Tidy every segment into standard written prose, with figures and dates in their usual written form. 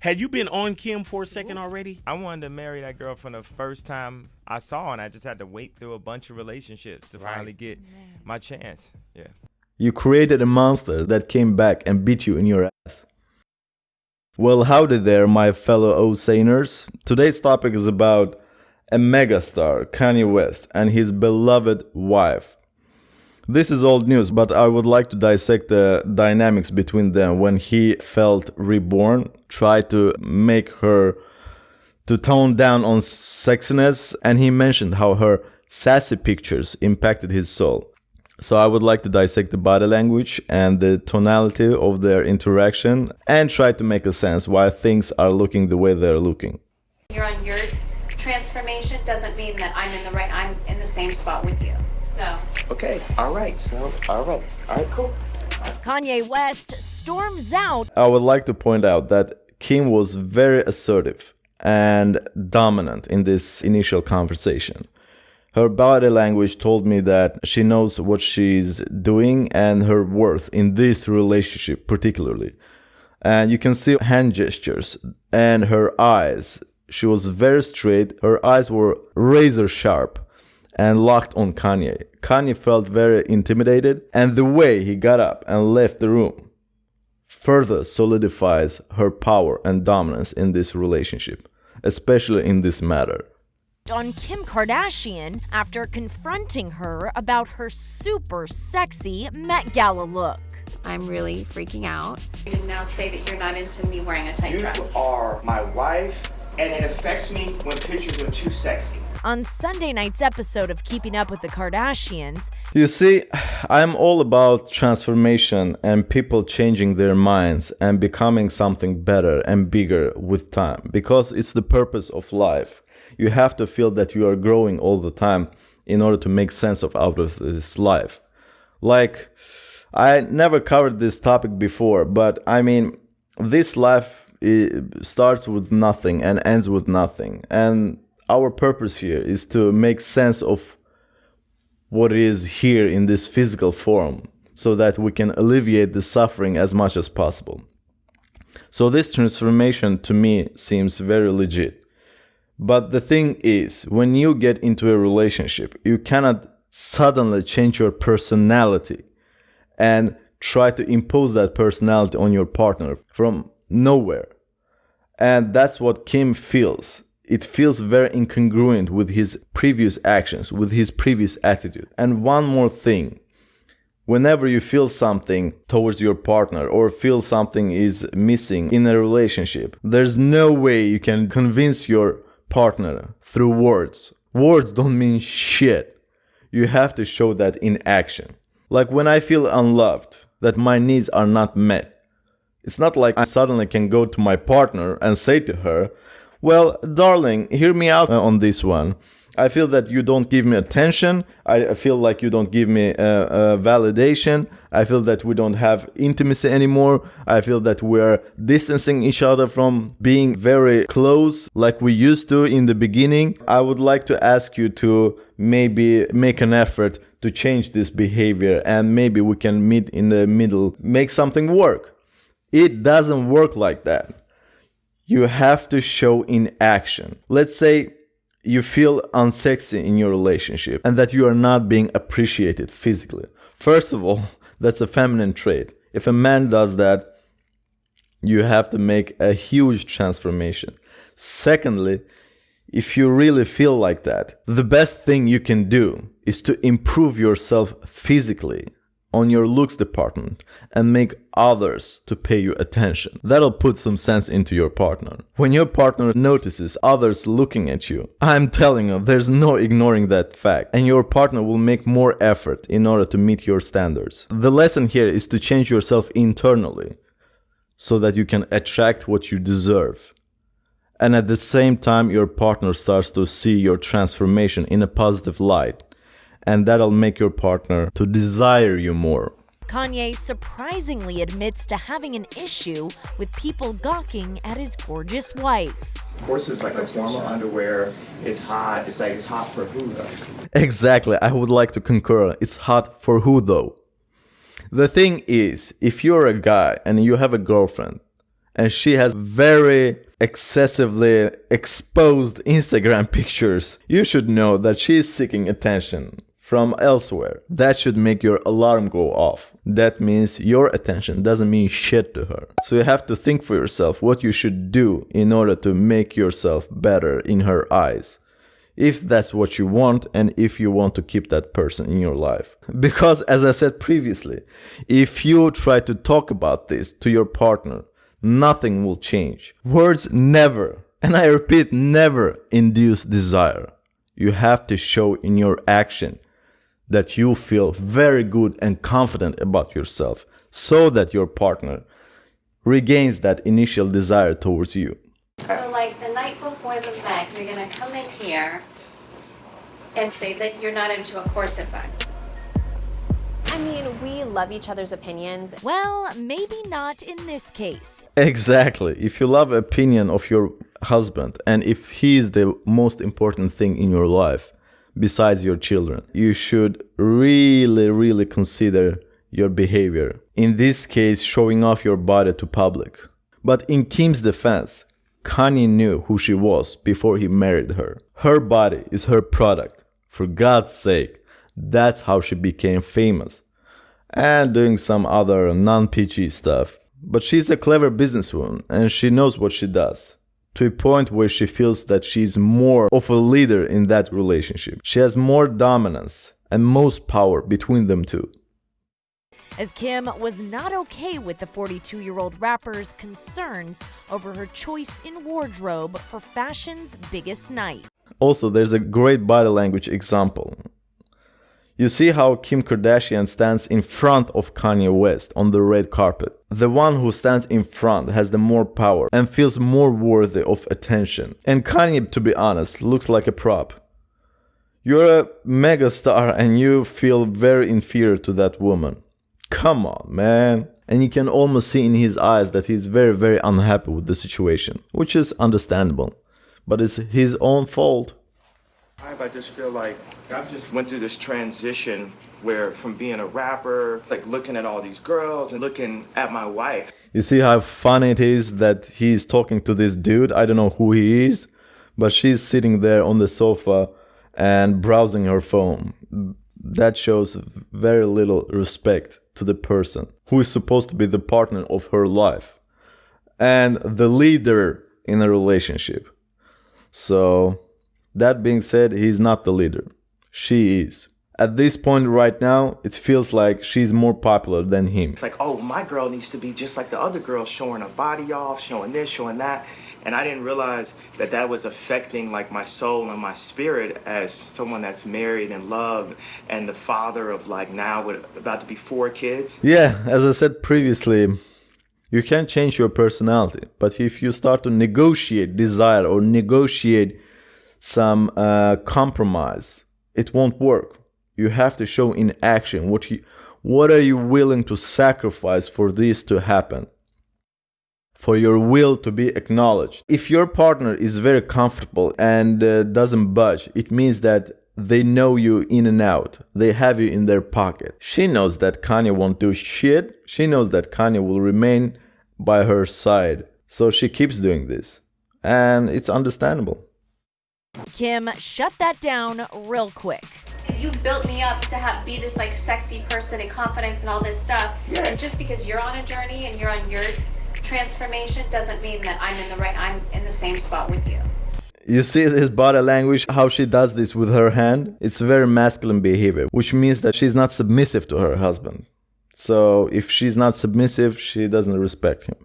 Had you been on Kim for a second already? I wanted to marry that girl from the first time I saw her, and I just had to wait through a bunch of relationships to finally get my chance. Yeah. You created a monster that came back and beat you in your ass. Well, howdy there, my fellow O-Saners. Today's topic is about a megastar, Kanye West, and his beloved wife. This is old news, but I would like to dissect the dynamics between them when he felt reborn, tried to make her to tone down on sexiness, and he mentioned how her sassy pictures impacted his soul. So I would like to dissect the body language and the tonality of their interaction and try to make a sense why things are looking the way they're looking. You're on your transformation doesn't mean that I'm in the same spot with you. So. Okay, all right, cool. Kanye West storms out. I would like to point out that Kim was very assertive and dominant in this initial conversation. Her body language told me that she knows what she's doing and her worth in this relationship particularly. And you can see hand gestures and her eyes. She was very straight. Her eyes were razor sharp and locked on Kanye. Kanye felt very intimidated, and the way he got up and left the room further solidifies her power and dominance in this relationship, especially in this matter. On Kim Kardashian after confronting her about her super sexy Met Gala look. I'm really freaking out. You can now say that you're not into me wearing a tight You dress. are my wife, and it affects me when pictures are too sexy. On Sunday night's episode of Keeping Up with the Kardashians, You see, I'm all about transformation and people changing their minds and becoming something better and bigger with time, because it's the purpose of life. You have to feel that you are growing all the time in order to make sense out of this life. Like, I never covered this topic before, but I mean, this life starts with nothing and ends with nothing. And our purpose here is to make sense of what is here in this physical form so that we can alleviate the suffering as much as possible. So this transformation to me seems very legit. But the thing is, when you get into a relationship, you cannot suddenly change your personality and try to impose that personality on your partner from nowhere. And that's what Kim feels. It feels very incongruent with his previous actions, with his previous attitude. And one more thing, whenever you feel something towards your partner or feel something is missing in a relationship, there's no way you can convince your partner through words. Words don't mean shit. You have to show that in action. Like when I feel unloved, that my needs are not met, it's not like I suddenly can go to my partner and say to her, well, darling, hear me out on this one. I feel that you don't give me attention. I feel like you don't give me validation. I feel that we don't have intimacy anymore. I feel that we're distancing each other from being very close like we used to in the beginning. I would like to ask you to maybe make an effort to change this behavior, and maybe we can meet in the middle, make something work. It doesn't work like that. You have to show in action. Let's say you feel unsexy in your relationship and that you are not being appreciated physically. First of all, that's a feminine trait. If a man does that, you have to make a huge transformation. Secondly, if you really feel like that, the best thing you can do is to improve yourself physically on your looks department and make others to pay you attention. That'll put some sense into your partner. When your partner notices others looking at you, I'm telling you, there's no ignoring that fact, and your partner will make more effort in order to meet your standards. The lesson here is to change yourself internally so that you can attract what you deserve. And at the same time, your partner starts to see your transformation in a positive light, and that'll make your partner to desire you more. Kanye surprisingly admits to having an issue with people gawking at his gorgeous wife. Of course, it's like a formal underwear. It's hot. It's like, it's hot for who, though? Exactly, I would like to concur. It's hot for who, though? The thing is, if you're a guy and you have a girlfriend and she has very excessively exposed Instagram pictures, you should know that she is seeking attention from elsewhere. That should make your alarm go off. That means your attention doesn't mean shit to her. So you have to think for yourself what you should do in order to make yourself better in her eyes. If that's what you want and if you want to keep that person in your life. Because as I said previously, if you try to talk about this to your partner, nothing will change. Words never, and I repeat, never induce desire. You have to show in your action that you feel very good and confident about yourself so that your partner regains that initial desire towards you. So like the night before the Met, you're gonna come in here and say that you're not into a corset bag. I mean, we love each other's opinions. Well, maybe not in this case. Exactly. If you love opinion of your husband and if he is the most important thing in your life besides your children, you should really consider your behavior. In this case, showing off your body to public. But in Kim's defense, Kanye knew who she was before he married her. Her body is her product. For God's sake, that's how she became famous. And doing some other non-PG stuff. But she's a clever businesswoman and she knows what she does. To a point where she feels that she's more of a leader in that relationship. She has more dominance and most power between them two. As Kim was not okay with the 42-year-old rapper's concerns over her choice in wardrobe for fashion's biggest night. Also, there's a great body language example. You see how Kim Kardashian stands in front of Kanye West on the red carpet. The one who stands in front has the more power and feels more worthy of attention. And Kanye, to be honest, looks like a prop. You're a mega star and you feel very inferior to that woman. Come on, man. And you can almost see in his eyes that he's very unhappy with the situation, which is understandable. But it's his own fault. I just feel like I just went through this transition where from being a rapper, like looking at all these girls and looking at my wife. You see how funny it is that he's talking to this dude? I don't know who he is, but she's sitting there on the sofa and browsing her phone. That shows very little respect to the person who is supposed to be the partner of her life and the leader in a relationship. So, that being said, he's not the leader. She is. At this point right now, it feels like she's more popular than him. It's like, oh, my girl needs to be just like the other girls, showing her body off, showing this, showing that. And I didn't realize that that was affecting like my soul and my spirit as someone that's married and loved and the father of like now with about to be 4 kids. Yeah, as I said previously, you can change your personality. But if you start to negotiate desire or negotiate some compromise, it won't work. You have to show in action what are you willing to sacrifice for this to happen, for your will to be acknowledged. If your partner is very comfortable and doesn't budge, it means that they know you in and out. They have you in their pocket. She knows that Kanye won't do shit. She knows that Kanye will remain by her side. So she keeps doing this. And it's understandable. Kim shut that down real quick. You built me up to be this like sexy person and confidence and all this stuff. Yeah. And just because you're on a journey and you're on your transformation doesn't mean that I'm in the same spot with you. You see his body language, how she does this with her hand? It's very masculine behavior, which means that she's not submissive to her husband. So if she's not submissive, she doesn't respect him.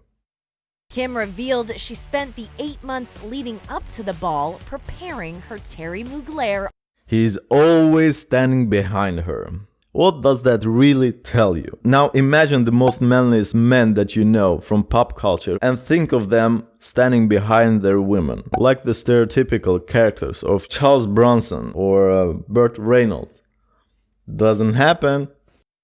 Kim revealed she spent the 8 months leading up to the ball preparing her Terry Mugler. He's always standing behind her. What does that really tell you? Now imagine the most manliest men that you know from pop culture and think of them standing behind their women, like the stereotypical characters of Charles Bronson or Burt Reynolds. Doesn't happen.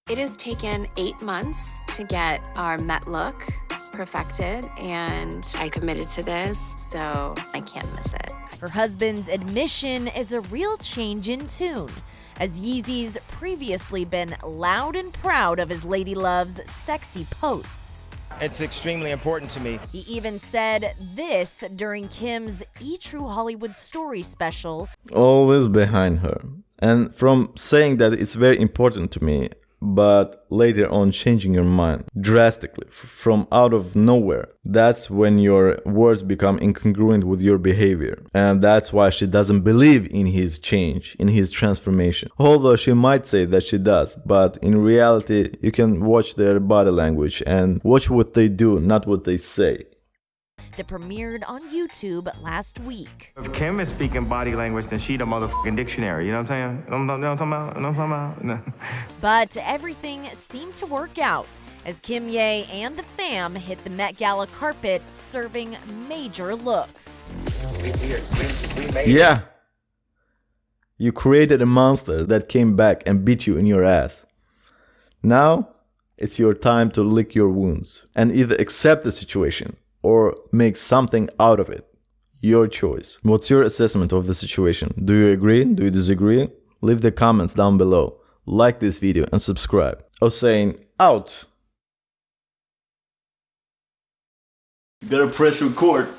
It has taken 8 months to get our Met look perfected, and I committed to this, so I can't miss it. Her husband's admission is a real change in tune, as Yeezy's previously been loud and proud of his lady love's sexy posts. It's extremely important to me. He even said this during Kim's E! True Hollywood Story special. Always behind her. And from saying that it's very important to me, but later on changing your mind drastically from out of nowhere, that's when your words become incongruent with your behavior. And that's why she doesn't believe in his change, in his transformation. Although she might say that she does, but in reality you can watch their body language and watch what they do, not what they say. That premiered on YouTube last week. If Kim is speaking body language, then she the motherfucking dictionary. You know what I'm saying? You know what I'm talking about? You know what I'm talking about? No. But everything seemed to work out as Kim Ye and the fam hit the Met Gala carpet serving major looks. Yeah. You created a monster that came back and beat you in your ass. Now, it's your time to lick your wounds and either accept the situation or make something out of it. Your choice. What's your assessment of the situation? Do you agree? Do you disagree? Leave the comments down below. Like this video and subscribe. Hossein out. You gotta press record.